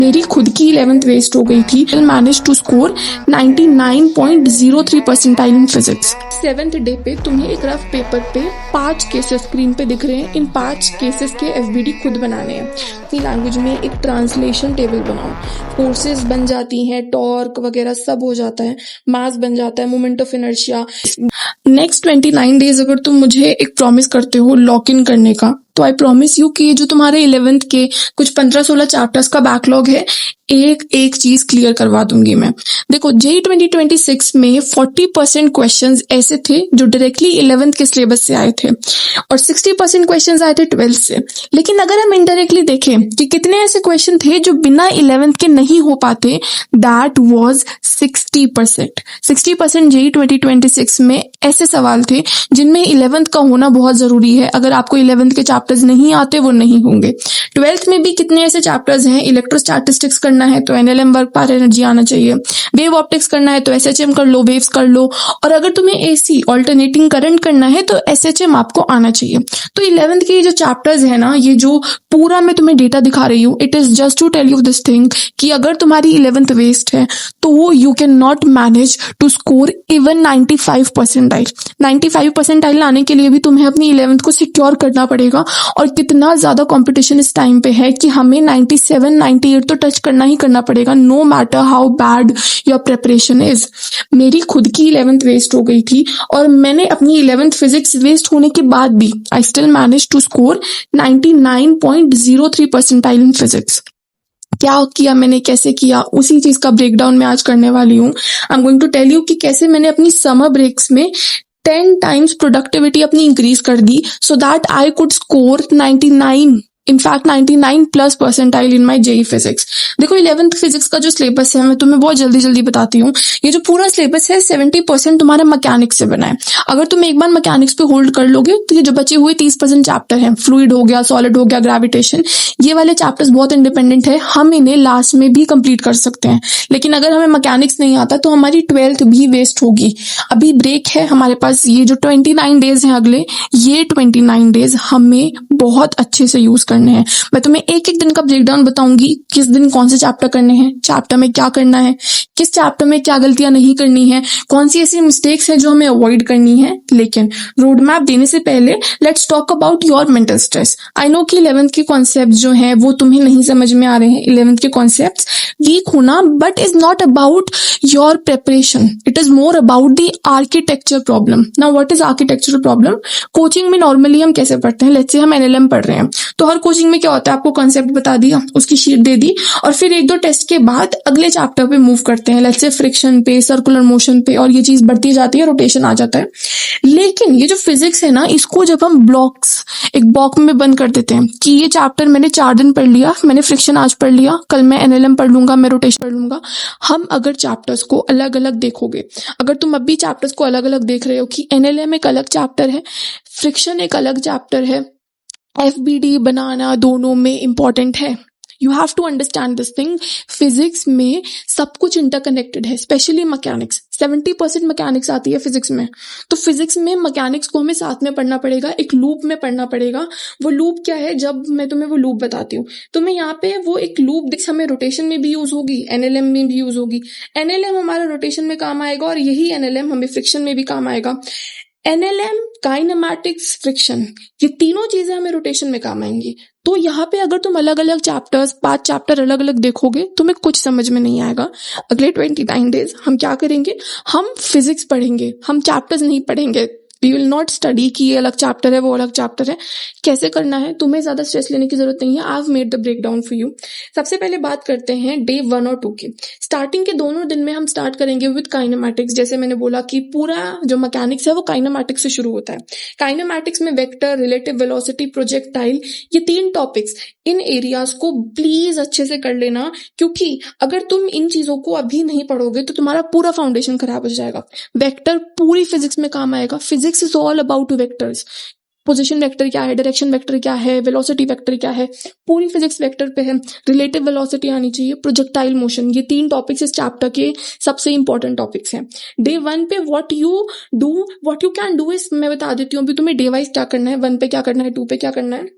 मेरी खुद की 11th वेस्ट हो गई थी। Manage to score 99.03 percentile in physics. 7th day पे तुम्हें एक रफ पेपर पे 5 केसेस स्क्रीन पे दिख रहे हैं। इन 5 केसेस के एफबीडी खुद बनाने हैं। अपनी लैंग्वेज में एक ट्रांसलेशन टेबल बनाओ। फोर्सेस बन जाती हैं, टॉर्क वगैरह सब हो जाता है, मास बन जाता है, moment of inertia. Next 29 days अगर तुम मुझे एक प्रॉमिस करते हो लॉक इन करने का, तो आई प्रॉमिस यू कि जो तुम्हारे 11th के कुछ 15-16 चैप्टर्स का बैकलॉग है, एक एक चीज क्लियर करवा दूंगी मैं। देखो, जेई 2026 में 40% क्वेश्चंस ऐसे थे जो डायरेक्टली 11th के सिलेबस से आए थे और 60% क्वेश्चंस आए थे 12th से। लेकिन अगर हम इनडायरेक्टली देखें कि कितने ऐसे क्वेश्चन थे जो बिना 11th के नहीं हो पाते, दैट वाज 60%। 60% जेई 2026 में ऐसे सवाल थे जिनमें 11th का होना बहुत जरूरी है। अगर आपको 11th के चैप्टर्स नहीं आते, वो नहीं होंगे। 12th में भी कितने ऐसे चैप्टर्स हैं, इलेक्ट्रोस्टैटिस्टिक्स करना है तो एनएलएम वर्क पावर एनर्जी आना चाहिए, वेव ऑप्टिक्स करना है तो एसएचएम कर लो, वेव्स कर लो, और अगर तुम्हें एसी ऑल्टरनेटिंग करंट करना है तो एसएचएम आपको आना चाहिए। तो 11th के जो चैप्टर्स है ना, ये जो पूरा मैं तुम्हें डेटा दिखा रही हूँ, it is just to tell you this thing कि अगर तुम्हारी 11th वेस्ट है तो you can not manage to score even 95 percentile. 95 percentile लाने के लिए भी तुम्हें अपनी 11th को सिक्योर करना पड़ेगा। और कितना ज्यादा कंपटीशन इस टाइम पे है कि हमें 97 98 तो टच करना ही करना पड़ेगा, no matter how bad your preparation is. मेरी खुद की 11th वेस्ट हो गई थी और मैंने अपनी 11th फिजिक्स वेस्ट होने के बाद भी I still manage to score 99.03 percentile in physics. क्या किया मैंने, कैसे किया, उसी चीज का ब्रेकडाउन मैं आज करने वाली हूँ। I am going to tell you कि कैसे मैंने अपनी समर ब्रेक्स में 10 टाइम्स प्रोडक्टिविटी अपनी इंक्रीज कर दी so that I could score 99, in fact 99 plus percentile in my JEE physics. देखो, 11th फिजिक्स का जो सिलेबस है मैं तुम्हें बहुत जल्दी जल्दी बताती हूँ। ये जो पूरा सिलेबस है 70% तुम्हारे मैकेनिक्स से बना है। अगर तुम एक बार मैकेनिक्स पे होल्ड कर लोगे तो ये जो बचे हुए 30% चैप्टर हैं, फ्लूइड हो गया, सॉलिड हो गया, ग्रेविटेशन, ये वाले चैप्टर्स बहुत इंडिपेंडेंट है, हम इन्हें लास्ट में भी कंप्लीट कर सकते हैं। लेकिन अगर हमें मैकेनिक्स नहीं आता तो हमारी 12th भी वेस्ट होगी। अभी ब्रेक है हमारे पास, ये जो 29 डेज हैं अगले, ये 29 डेज हमें बहुत अच्छे से यूज करने हैं। मैं तुम्हें एक एक दिन का ब्रेकडाउन बताऊंगी, किस दिन कौन से चैप्टर करने हैं, चैप्टर में क्या करना है, किस चैप्टर में क्या गलतियां नहीं करनी है, कौन सी ऐसी मिस्टेक्स हैं जो हमें अवॉइड करनी है। लेकिन रोड मैप देने से पहले let's talk about your mental stress. I know कि 11th के कॉन्सेप्ट जो हैं वो तुम्हें नहीं समझ में आ रहे हैं। 11th के कॉन्सेप्ट वीक होना but is not about your preparation, it is more about the architecture problem. Now what is architectural problem? Coaching में नॉर्मली हम कैसे पढ़ते हैं, लेट्स से हम एनएलएम पढ़ रहे हैं तो हर कोचिंग में क्या होता है, आपको कॉन्सेप्ट बता दिया, उसकी शीट दे दी और फिर 1-2 टेस्ट के बाद अगले चैप्टर पे मूव करते हैं, लेट्स से फ्रिक्शन पे, सर्कुलर मोशन पे, और ये चीज बढ़ती जाती है, रोटेशन आ जाता है। लेकिन ये जो फिजिक्स है ना, इसको जब हम एक ब्लॉक में बंद कर देते हैं कि ये चैप्टर मैंने 4 दिन पढ़ लिया, मैंने फ्रिक्शन आज पढ़ लिया, कल मैं एनएलएम पढ़ लूंगा, मैं रोटेशन पढ़ लूंगा। हम अगर चैप्टर्स को अलग अलग देखोगे, अगर तुम अभी चैप्टर्स को अलग अलग देख रहे हो कि एनएलएम एक अलग चैप्टर है, फ्रिक्शन एक अलग चैप्टर है, एफबीडी बनाना दोनों में इंपॉर्टेंट है। You have to understand this thing. Physics में सब कुछ इंटरकनेक्टेड है, स्पेशली मैकेनिक्स। 70% मैकेनिक्स आती है फिजिक्स में, तो फिजिक्स में मैकेनिक्स को हमें साथ में पढ़ना पड़ेगा, एक लूप में पढ़ना पड़ेगा। वो लूप क्या है, जब मैं तुम्हें वो लूप बताती हूँ तो मैं यहाँ पे वो एक लूप दिख, हमें रोटेशन में भी यूज होगी, एनएलएम में भी यूज होगी। एनएलएम हमारा रोटेशन में काम आएगा और यही एनएलएम हमें फ्रिक्शन में भी काम आएगा। एनएलएम, काइनेमैटिक्स, फ्रिक्शन, ये तीनों चीजें हमें रोटेशन में काम आएंगी। तो यहाँ पे अगर तुम अलग अलग चैप्टर्स, 5 चैप्टर अलग अलग देखोगे, तुम्हें कुछ समझ में नहीं आएगा। अगले 29 डेज हम क्या करेंगे, हम फिजिक्स पढ़ेंगे, हम चैप्टर्स नहीं पढ़ेंगे। वी विल नॉट स्टडी कि ये अलग चैप्टर है, वो अलग चैप्टर है। कैसे करना है, तुम्हें ज्यादा स्ट्रेस लेने की जरूरत नहीं है। I have made the breakdown for you. सबसे पहले बात करते हैं डे 1 और 2 की। स्टार्टिंग के दोनों दिन में हम स्टार्ट करेंगे विद काइनेमैटिक्स। जैसे मैंने बोला कि पूरा जो मैकेनिक्स है वो काइनेमैटिक्स से शुरू होता है। काइनेमैटिक्स में वेक्टर, रिलेटिव वेलोसिटी, प्रोजेक्टाइल, ये 3 टॉपिक्स, इन एरियाज को प्लीज अच्छे से कर लेना, क्योंकि अगर तुम इन चीजों को अभी नहीं पढ़ोगे तो तुम्हारा पूरा फाउंडेशन खराब हो जाएगा। वेक्टर पूरी फिजिक्स में काम आएगा। Physics is all about vectors. Position vector क्या है, डायरेक्शन वेक्टर क्या है, वेलोसिटी वेक्टर क्या है, पूरी फिजिक्स वेक्टर पे है। रिलेटिव वेलोसिटी आनी चाहिए, प्रोजेक्टाइल मोशन, ये 3 टॉपिक्स इस चैप्टर के सबसे इंपॉर्टेंट टॉपिक्स हैं। डे 1 पे what you can do is मैं बता देती हूँ अभी तुम्हें डे वाइज क्या करना है, 1 पे क्या करना है, 2 पे क्या करना है।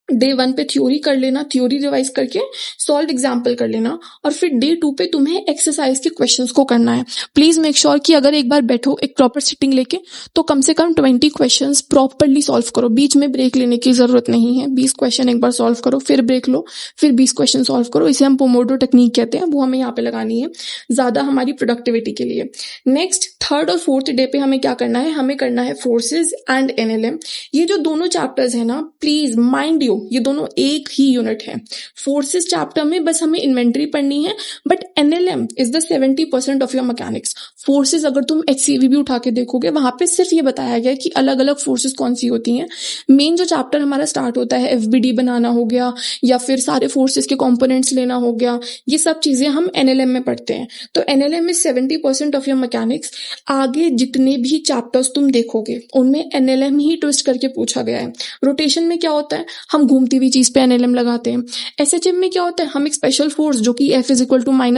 डे 1 पे थ्योरी कर लेना, थ्योरी रिवाइज करके सॉल्व एग्जाम्पल कर लेना, और फिर डे 2 पे तुम्हें एक्सरसाइज के क्वेश्चंस को करना है। प्लीज मेक श्योर कि अगर एक बार बैठो एक प्रॉपर सिटिंग लेके तो कम से कम 20 क्वेश्चंस प्रॉपरली सॉल्व करो। बीच में ब्रेक लेने की जरूरत नहीं है। 20 क्वेश्चन एक बार सॉल्व करो, फिर ब्रेक लो, फिर 20 क्वेश्चन सॉल्व करो। इसे हम पोमोडो टेक्निक कहते हैं, वो हमें यहाँ पे लगानी है ज्यादा हमारी प्रोडक्टिविटी के लिए। नेक्स्ट 3rd और 4th डे पे हमें क्या करना है, हमें करना है फोर्सेज एंड NLM। ये जो दोनों चैप्टर्स है ना, प्लीज माइंड यू, ये दोनों एक ही यूनिट है। फोर्सेस चैप्टर में बस हमें इन्वेंटरी पढ़नी है, but NLM is the 70% of your mechanics. Forces अगर तुम HCV भी उठा के देखोगे, वहां पे सिर्फ ये बताया गया कि अलग अलग फोर्सेस कौन सी होती हैं। मेन जो चैप्टर हमारा स्टार्ट होता है, FBD बनाना हो गया या फिर सारे फोर्सेस के कंपोनेंट्स लेना हो गया, ये सब चीजें हम NLM में पढ़ते हैं। तो NLM is 70% of your mechanics. आगे जितने भी चैप्टर्स तुम देखोगे उनमें NLM ही ट्विस्ट करके पूछा गया है। रोटेशन में क्या होता है, हम घूमती हुई चीज पे NLM लगाते हैं। SHM में क्या होता है, हम एक स्पेशल फोर्स जो कि F =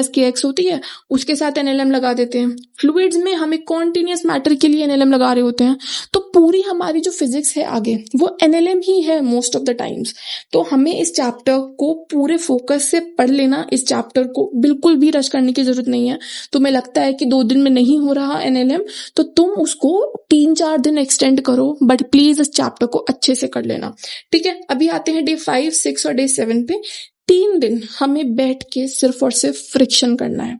-kx होती है उसके साथ NLM लगा देते हैं। फ्लूइड्स में हम एक कॉन्टिन्यूअस मैटर के लिए NLM लगा रहे होते हैं। तो पूरी हमारी जो फिजिक्स है आगे वो NLM ही है मोस्ट ऑफ द टाइम्स। तो हमें इस चैप्टर को पूरे फोकस से पढ़ लेना। इस चैप्टर को बिल्कुल भी रश करने की जरूरत नहीं है। तुम्हें लगता है कि 2 दिन में नहीं हो रहा NLM, तो तुम उसको 3-4 दिन एक्सटेंड करो, बट प्लीज इस चैप्टर को अच्छे से कर लेना। ठीक है, अभी आते हैं डे 5, 6 और डे 7 पे। 3 दिन हमें बैठ के सिर्फ और सिर्फ फ्रिक्शन करना है।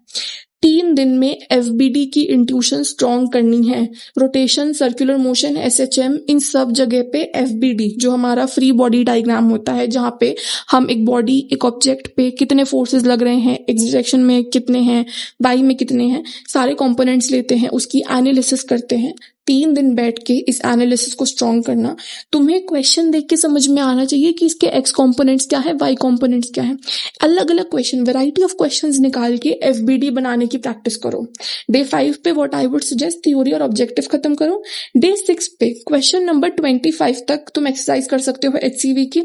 3 दिन में FBD की इंट्यूशन स्ट्रॉन्ग करनी है। रोटेशन, सर्कुलर मोशन, SHM, इन सब जगह पे FBD जो हमारा फ्री बॉडी डायग्राम होता है, जहाँ पे हम एक बॉडी, एक ऑब्जेक्ट पे कितने फोर्सेस लग रहे हैं, एक्स डायरेक्शन में कितने हैं, वाई में कितने हैं, सारे कंपोनेंट्स लेते हैं, उसकी एनालिसिस करते हैं। 3 दिन बैठ के इस एनालिसिस को स्ट्रॉन्ग करना। तुम्हें क्वेश्चन देख के समझ में आना चाहिए कि इसके एक्स कंपोनेंट्स क्या है, वाई कंपोनेंट्स क्या है। अलग अलग क्वेश्चन, वैरायटी ऑफ क्वेश्चंस निकाल के FBD बनाने की प्रैक्टिस करो। डे 5 पे what I would suggest, theory और ऑब्जेक्टिव खत्म करो। डे 6 पे क्वेश्चन नंबर 25 तक तुम एक्सरसाइज कर सकते हो HCV की।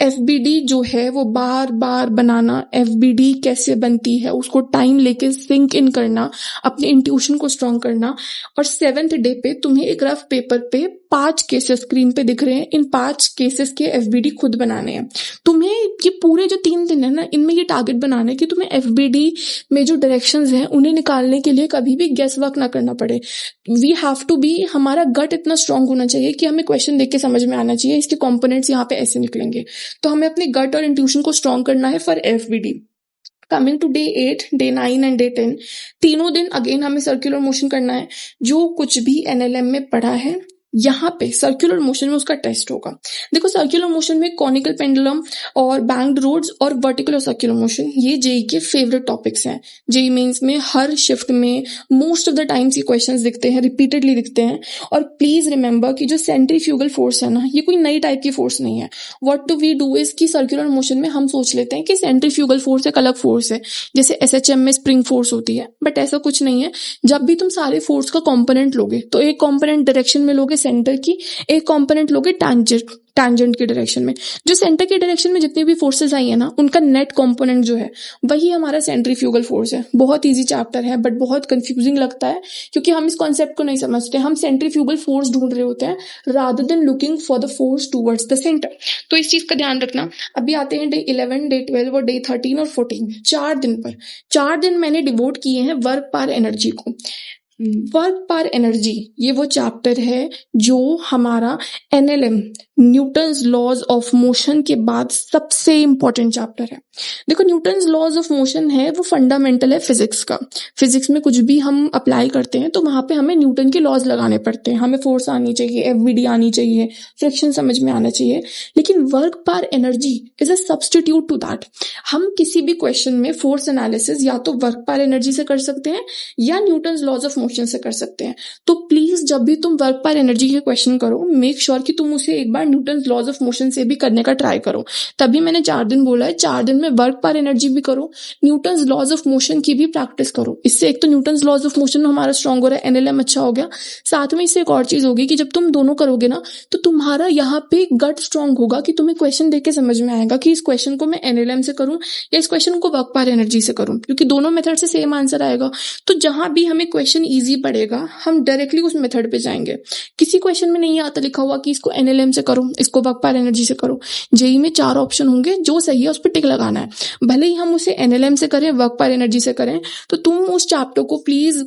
FBD जो है वो बार बार बनाना, FBD कैसे बनती है उसको टाइम लेके सिंक इन करना, अपने इंट्यूशन को स्ट्रॉन्ग करना। और 7th डे पे तुम्हें एक रफ पेपर पे 5 केसेस स्क्रीन पे दिख रहे हैं, इन 5 केसेस के FBD खुद बनाने हैं। तुम्हें ये पूरे जो 3 दिन है ना, इनमें ये टारगेट बनाना है कि तुम्हें FBD में जो डायरेक्शंस हैं उन्हें निकालने के लिए कभी भी गेस वर्क ना करना पड़े। वी हैव टू बी, हमारा गट इतना स्ट्रांग होना चाहिए कि हमें क्वेश्चन देख के समझ में आना चाहिए इसके कंपोनेंट्स यहाँ पे ऐसे निकलेंगे। तो हमें अपने गट और इंट्यूशन को स्ट्रॉन्ग करना है for FBD। Coming to day 8, day 9 and day 10, तीनों दिन अगेन हमें सर्कुलर मोशन करना है। जो कुछ भी NLM में पढ़ा है यहाँ पे सर्कुलर मोशन में उसका टेस्ट होगा। देखो, सर्कुलर मोशन में कॉनिकल पेंडुलम और बैंक्ड रोड्स और वर्टिकुलर सर्कुलर मोशन, ये जेई के फेवरेट टॉपिक्स हैं। जेई मेंस में हर शिफ्ट में मोस्ट ऑफ द टाइम्स ये क्वेश्चंस दिखते हैं, रिपीटेडली दिखते हैं। और प्लीज रिमेंबर कि जो सेंट्रीफ्यूगल फोर्स है ना, ये कोई नई टाइप की फोर्स नहीं है। What do we do is कि सर्कुलर मोशन में हम सोच लेते हैं कि सेंट्रीफ्यूगल फोर्स एक अलग फोर्स है, जैसे SHM में स्प्रिंग फोर्स होती है, बट ऐसा कुछ नहीं है। जब भी तुम सारे फोर्स का कॉम्पोनेंट लोगे तो एक कॉम्पोनेंट डायरेक्शन में लोगे सेंटर की, एक कंपोनेंट लोगे टैंजेंट की डायरेक्शन में। जो सेंटर की डायरेक्शन में जितनी भी फोर्सेस आई है ना, उनका नेट कंपोनेंट जो है वही हमारा सेंट्रीफ्यूगल फोर्स है। बहुत इजी चैप्टर है बट बहुत कंफ्यूजिंग लगता है क्योंकि हम इस कॉन्सेप्ट को नहीं समझते। हम सेंट्रीफ्यूगल फोर्स ढूंढ रहे होते हैं rather than looking for the force towards the centre. तो इस चीज का ध्यान रखना। अभी आते हैं डे 11, डे 12 और डे 13 और 14। 4 दिन मैंने डिवोट किए हैं वर्क पर एनर्जी को। वर्क पर एनर्जी ये वो चैप्टर है जो हमारा NLM, Newton's laws of motion के बाद सबसे इंपॉर्टेंट चैप्टर है। देखो, न्यूटन्स लॉज ऑफ मोशन है वो फंडामेंटल है फिजिक्स का। फिजिक्स में कुछ भी हम अप्लाई करते हैं तो वहां पे हमें न्यूटन के लॉज लगाने पड़ते हैं। हमें फोर्स आनी चाहिए, FBD आनी चाहिए, फ्रिक्शन समझ में आना चाहिए। लेकिन वर्क पर energy is a substitute to that. हम किसी भी क्वेश्चन में फोर्स एनालिसिस या तो वर्क पर एनर्जी से कर सकते हैं या न्यूटन्स लॉज ऑफ मोशन से कर सकते हैं। तो प्लीज जब भी तुम वर्क पर एनर्जी के क्वेश्चन करो, मेक श्योर कि तुम उसे एक बार न्यूटन्स लॉज ऑफ मोशन से भी करने का ट्राई करो। तभी मैंने 4 दिन बोला है। 4 दिन में वर्क पर एनर्जी भी करो, न्यूटन्स लॉज ऑफ मोशन की भी प्रैक्टिस करो। इससे एक तो न्यूटन्स लॉज ऑफ मोशन हमारा स्ट्रांग हो रहा है, NLM अच्छा हो गया। साथ में इससे एक और चीज होगी कि जब तुम दोनों करोगे ना तो तुम्हारा यहाँ पे गट स्ट्रांग होगा कि तुम्हें क्वेश्चन देख के समझ में आएगा कि इस क्वेश्चन को मैं NLM से करूं या इस क्वेश्चन को वर्क पर एनर्जी से करूं, क्योंकि दोनों मेथड से सेम आंसर आएगा। तो जहां भी हमें क्वेश्चन ईजी पड़ेगा हम डायरेक्टली उस मेथड पे जाएंगे। किसी क्वेश्चन में नहीं आता लिखा हुआ कि इसको NLM से करो करो, इसको वर्क पर एनर्जी से करो। जेई में 4 ऑप्शन होंगे, जो सही है उस पर टिक लगाना है। भले ही हम उसे एनएलएम से करें, वर्क पर एनर्जी से करें, तो तुम उस चैप्टर को प्लीज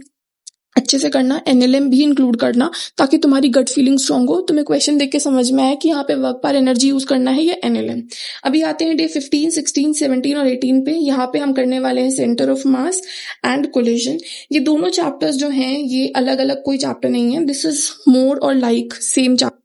अच्छे से करना, एनएलएम भी इंक्लूड करना, ताकि तुम्हारी गट फीलिंग स्ट्रांग हो, तुम्हें क्वेश्चन देख के समझ में आए कि यहाँ पे वर्क पर एनर्जी यूज करना है या एनएलएम। अभी आते हैं डे 15, 16, 17 और 18 पे। यहाँ पे हम करने वाले हैं centre of mass and collision. ये दोनों चैप्टर्स जो हैं ये अलग अलग कोई चैप्टर नहीं है, दिस इज मोर और लाइक सेम चैप्टर।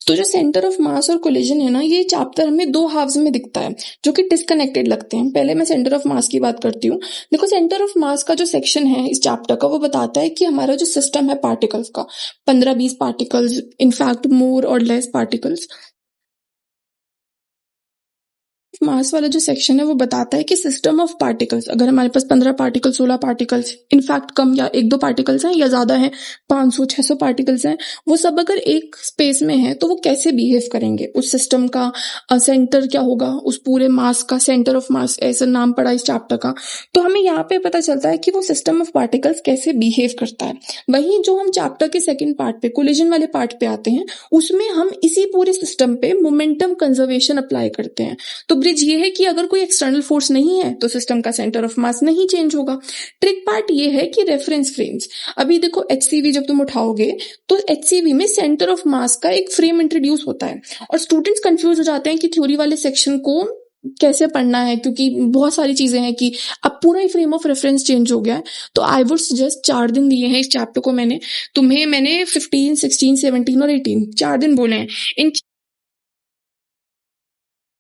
तो जो सेंटर ऑफ मास और कोलिजन है ना, ये चैप्टर हमें 2 हाफ्स में दिखता है जो कि डिस्कनेक्टेड लगते हैं। पहले मैं सेंटर ऑफ मास की बात करती हूँ। देखो, सेंटर ऑफ मास का जो सेक्शन है इस चैप्टर का, वो बताता है कि हमारा जो सिस्टम है पार्टिकल्स का, 15-20 पार्टिकल्स, इनफैक्ट मोर और लेस पार्टिकल्स। मास वाला जो सेक्शन है वो बताता है कि सिस्टम ऑफ पार्टिकल्स, अगर हमारे पास 15 पार्टिकल, 16 पार्टिकल्स, इनफैक्ट कम या 1-2 पार्टिकल्स हैं या ज्यादा हैं, 500-600 पार्टिकल्स हैं, वो सब अगर एक स्पेस में है तो वो कैसे बिहेव करेंगे। उस सिस्टम का सेंटर क्या होगा, उस पूरे मास का सेंटर ऑफ मास, ऐसा नाम पड़ा इस चैप्टर का। तो हमें यहाँ पे पता चलता है कि वो सिस्टम ऑफ पार्टिकल्स कैसे बिहेव करता है। वहीं जो हम चैप्टर के सेकेंड पार्ट पे, कोलिजन वाले पार्ट पे आते हैं, उसमें हम इसी पूरे सिस्टम पे मोमेंटम कंजर्वेशन अप्लाई करते हैं। तो ब्रिज ये है कि अगर कोई एक्सटर्नल फोर्स नहीं है तो सिस्टम का सेंटर ऑफ मास नहीं चेंज होगा। ट्रिक पार्ट ये है कि रेफरेंस फ्रेम्स, अभी देखो एचसीवी जब तुम उठाओगे तो एचसीवी में सेंटर ऑफ मास का एक फ्रेम इंट्रोड्यूस होता है, और स्टूडेंट्स कंफ्यूज हो जाते हैं कि थ्योरी वाले सेक्शन को कैसे पढ़ना है, क्योंकि बहुत सारी चीजें हैं कि अब पूरा ही फ्रेम ऑफ रेफरेंस चेंज हो गया है। तो आई वुड सजेस्ट 4 दिन दिए हैं इस चैप्टर को मैंने 15, 16, 17 और 18 4 दिन बोले हैं। इन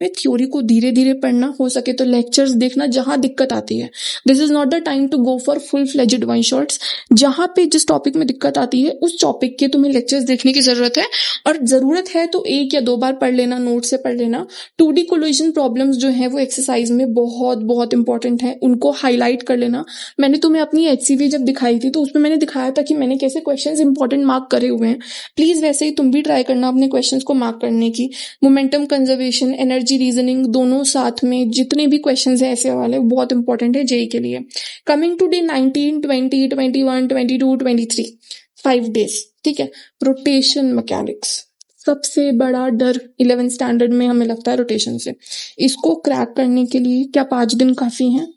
में थ्योरी को धीरे धीरे पढ़ना, हो सके तो लेक्चर्स देखना जहां दिक्कत आती है। This is not the time to go for full fledged one shots. जहां पे जिस टॉपिक में दिक्कत आती है उस टॉपिक के तुम्हें लेक्चर्स देखने की जरूरत है, और जरूरत है तो 1 या 2 बार पढ़ लेना, नोट से पढ़ लेना। 2D कोलिजन प्रॉब्लम्स जो है वो एक्सरसाइज में बहुत बहुत इंपॉर्टेंट है, उनको हाईलाइट कर लेना। मैंने तुम्हें अपनी एचसीवी जब दिखाई थी तो उसमें मैंने दिखाया था कि मैंने कैसे क्वेश्चंस इंपॉर्टेंट मार्क करे हुए हैं। प्लीज वैसे ही तुम भी ट्राई करना अपने क्वेश्चंस को मार्क करने की। मोमेंटम कंजर्वेशन, एनर्जी रीजनिंग, दोनों साथ में जितने भी क्वेश्चंस हैं ऐसे वाले, बहुत इंपॉर्टेंट है जेई के लिए। कमिंग टू डे 19, 20, 21, 22, 23, 5 डेज, ठीक है। रोटेशन मैकेनिक्स, सबसे बड़ा डर 11th स्टैंडर्ड में हमें लगता है रोटेशन से। इसको क्रैक करने के लिए क्या 5 दिन काफी हैं?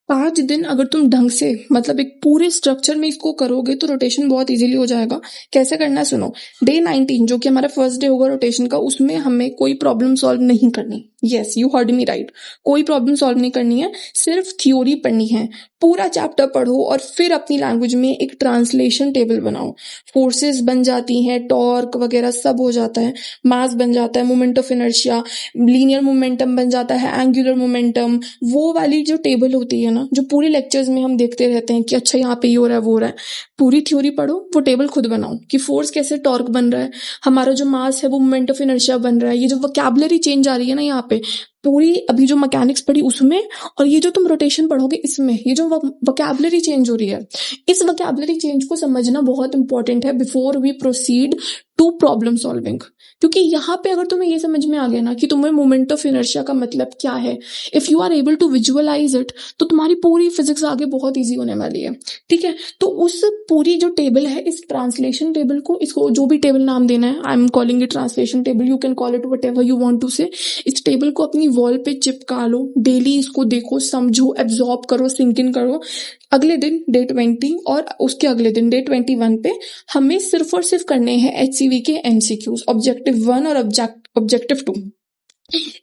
5 दिन अगर तुम ढंग से, मतलब एक पूरे स्ट्रक्चर में इसको करोगे तो रोटेशन बहुत इजीली हो जाएगा। कैसे करना है सुनो। डे 19 जो कि हमारा फर्स्ट डे होगा रोटेशन का, उसमें हमें कोई प्रॉब्लम सॉल्व नहीं करनी। Yes, you heard me right, कोई प्रॉब्लम सॉल्व नहीं करनी है, सिर्फ थ्योरी पढ़नी है। पूरा चैप्टर पढ़ो और फिर अपनी लैंग्वेज में एक ट्रांसलेशन टेबल बनाओ। फोर्सेस बन जाती हैं, टॉर्क वगैरह सब हो जाता है, मास बन जाता है, moment of inertia, linear momentum बन जाता है, एंगुलर मोमेंटम, वो वाली जो टेबल होती है ना, जो पूरे लेक्चर्स में हम देखते रहते हैं कि अच्छा यहाँ पे ये हो रहा है वो हो रहा है। पूरी थ्योरी पढ़ो, वो टेबल खुद बनाओ कि फोर्स कैसे टॉर्क बन रहा है, हमारा जो मास है वो मोमेंट ऑफ इनर्शिया बन रहा है। ये जो वोकैबुलरी चेंज आ रही है ना यहाँ पे, पूरी अभी जो मैकेनिक्स पढ़ी उसमें, और ये जो तुम रोटेशन पढ़ोगे इसमें, ये जो वोकैबुलरी चेंज हो रही है, इस वोकैबुलरी चेंज को समझना बहुत इंपॉर्टेंट है before we proceed to problem solving. क्योंकि यहाँ पे अगर तुम्हें ये समझ में आ गया ना कि तुम्हें मोमेंट ऑफ इनर्शिया का मतलब क्या है, if you are able to visualise it, तो तुम्हारी पूरी फिजिक्स आगे बहुत ईजी होने वाली है, ठीक है। तो उस पूरी जो टेबल है, इस ट्रांसलेशन टेबल को, इसको जो भी टेबल नाम देना है, I am calling it translation table, you can call it whatever you want to say. इस टेबल को अपनी वॉल पे चिपका लो, डेली इसको देखो, समझो, एब्जॉर्ब करो, सिंक इन करो। अगले दिन डे 20 और उसके अगले दिन डे 21 पे हमें सिर्फ और सिर्फ करने हैं एचसीवी के एमसीक्यूज, ऑब्जेक्टिव 1 और ऑब्जेक्टिव 2।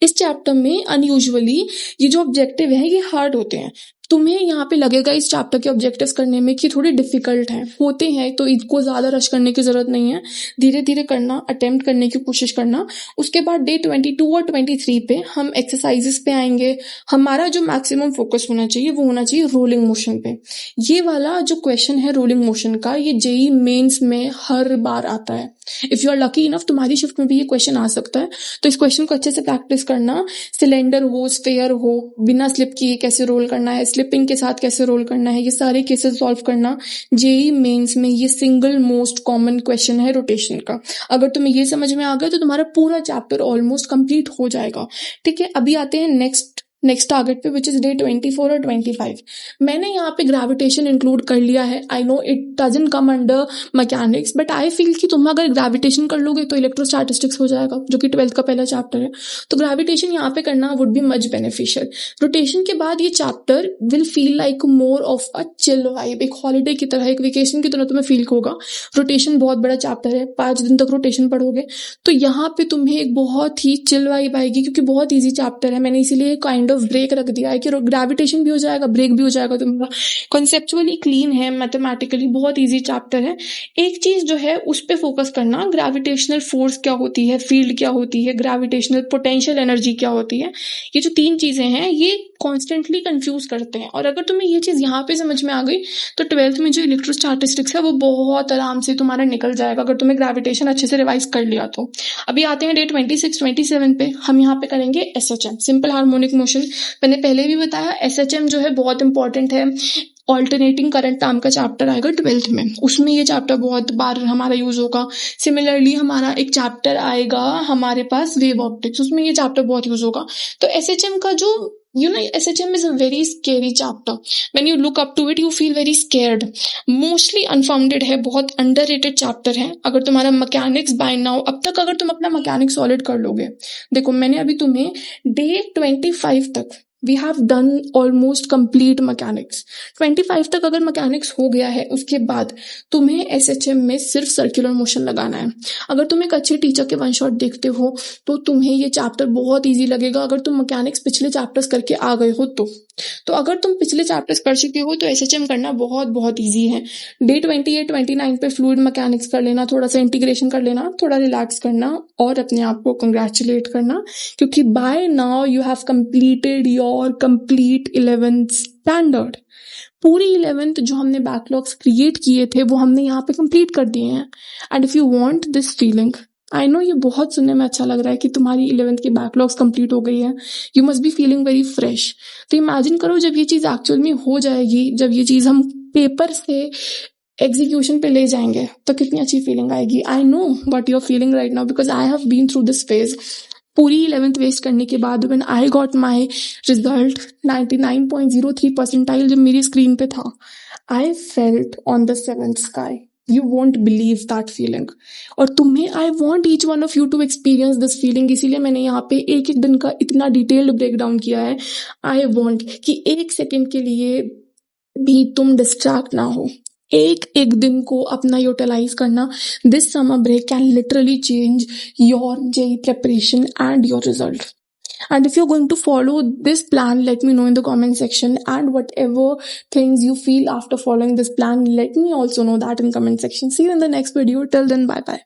इस चैप्टर में अनयूजुअली ये जो ऑब्जेक्टिव है ये हार्ड होते हैं। तुम्हें यहाँ पे लगेगा इस चैप्टर के ऑब्जेक्टिव्स करने में कि थोड़े डिफिकल्ट हैं, होते हैं, तो इनको ज्यादा रश करने की जरूरत नहीं है, धीरे धीरे करना, अटेम्प्ट करने की कोशिश करना। उसके बाद डे 22 और 23 पे हम एक्सरसाइजेस पे आएंगे। हमारा जो मैक्सिमम फोकस होना चाहिए वो होना चाहिए रोलिंग मोशन पे। ये वाला जो क्वेश्चन है रोलिंग मोशन का, ये जेई मेंस में हर बार आता है। If you are lucky enough तुम्हारी शिफ्ट में भी ये क्वेश्चन आ सकता है, तो इस क्वेश्चन को अच्छे से प्रैक्टिस करना। सिलेंडर हो, स्फेयर हो, बिना स्लिप किए कैसे रोल करना है, स्लिपिंग के साथ कैसे रोल करना है, ये सारे केसेस सॉल्व करना। जेई मेंस में ये सिंगल मोस्ट कॉमन क्वेश्चन है रोटेशन का। अगर तुम्हें ये समझ में आ गया तो तुम्हारा पूरा चैप्टर ऑलमोस्ट कंप्लीट हो जाएगा, ठीक है। अभी आते हैं नेक्स्ट टारगेट पे विच इज डे 24 और 25। मैंने यहाँ पे ग्रेविटेशन इंक्लूड कर लिया है। I know it doesn't come under mechanics, but I feel कि तुम अगर ग्रेविटेशन कर लोगे तो इलेक्ट्रोस्टैटिस्टिक्स हो जाएगा, जो कि 12th का पहला चैप्टर है। तो ग्रेविटेशन यहाँ पे करना would be much beneficial. Rotation के बाद ये chapter will feel like more of a chill vibe, एक हॉलीडे की तरह, एक वेकेशन की तरह तुम्हें फील होगा। रोटेशन बहुत बड़ा चैप्टर है, 5 दिन तक रोटेशन पढ़ोगे तो यहाँ पे तुम्हें एक बहुत ही चिल वाइब आएगी, क्योंकि बहुत ईजी चैप्टर है। मैंने इसीलिए काइंड ऑफ ब्रेक रख दिया है कि ग्रेविटेशन भी हो जाएगा, ब्रेक भी हो जाएगा तुम्हारा। कॉन्सेप्चुअली क्लीन है, मैथमेटिकली बहुत ईजी चैप्टर है। एक चीज जो है उस पर फोकस करना, ग्रेविटेशनल फोर्स क्या होती है, फील्ड क्या होती है, ग्रेविटेशनल पोटेंशियल एनर्जी क्या होती है। ये जो 3 चीजें हैं ये कॉन्स्टेंटली कंफ्यूज करते हैं, और अगर तुम्हें ये चीज यहाँ पे समझ में आ गई तो 12th में जो इलेक्ट्रोस्टैटिस्टिक्स है वो बहुत आराम से तुम्हारा निकल जाएगा, अगर तुम्हें ग्रेविटेशन अच्छे से रिवाइज कर लिया तो। अभी आते हैं डे 26, 27 पे। हम यहाँ पे करेंगे SHM, सिंपल हार्मोनिक मोशन। मैंने पहले भी बताया SHM जो है बहुत इंपॉर्टेंट है। ऑल्टरनेटिंग करंट नाम का चैप्टर आएगा 12th में, उसमें ये चैप्टर बहुत बार हमारा यूज होगा। सिमिलरली हमारा एक चैप्टर आएगा हमारे पास वेव ऑप्टिक्स, उसमें ये चैप्टर बहुत यूज होगा। तो SHM का जो SHM is a very scary chapter. When you look up to it, you feel very scared. Mostly unfounded है, बहुत underrated chapter है। अगर तुम्हारा मैकेनिक्स by now, अब तक अगर तुम अपना मैकेनिक्स सॉलिड कर लोगे, देखो मैंने अभी तुम्हें डे 25 तक we have done almost complete mechanics. 25 तक अगर मैकेनिक्स हो गया है, उसके बाद तुम्हें SHM में सिर्फ सर्कुलर मोशन लगाना है। अगर तुम एक अच्छे टीचर के वन शॉट देखते हो तो तुम्हें ये चैप्टर बहुत इजी लगेगा, अगर तुम मैकेनिक्स पिछले चैप्टर्स करके आ गए हो तो अगर तुम पिछले चैप्टर्स कर चुके हो तो SHM करना बहुत बहुत ईजी है। डे 28, 29 पे फ्लूइड मैकेनिक्स कर लेना, थोड़ा सा इंटीग्रेशन कर लेना, थोड़ा रिलैक्स करना और अपने आप को कंग्रेचुलेट करना, क्योंकि by now you have completed your complete 11th standard. पूरी 11th जो हमने बैकलॉग्स क्रिएट किए थे वो हमने यहाँ पे कंप्लीट कर दिए हैं। And if you want this feeling, I know ये बहुत सुनने में अच्छा लग रहा है कि तुम्हारी 11th की बैकलॉग्स कंप्लीट हो गई है, you must be feeling very fresh. तो इमेजिन करो जब ये चीज एक्चुअल में हो जाएगी, जब ये चीज हम पेपर से एग्जीक्यूशन पे ले जाएंगे तो कितनी अच्छी फीलिंग आएगी। I know what you are feeling right now, because I have been through this phase. पूरी 11th वेस्ट करने के बाद when I got my result 99.03 percentile जब मेरी स्क्रीन पे था, I felt on the 7th sky. You won't believe that feeling. और तुम्हें I want each one of you to experience this feeling, इसीलिए मैंने यहाँ पे एक एक दिन का इतना डिटेल्ड ब्रेकडाउन किया है। I want कि 1 सेकेंड के लिए भी तुम डिस्ट्रैक्ट ना हो, एक दिन को अपना यूटिलाइज करना। This summer break can literally change your JEE preparation and your result. And if you're going to follow this plan, let me know in the comment section, and whatever things you feel after following this plan, let me also know that in comment section. See you in the next video. Till then, bye bye.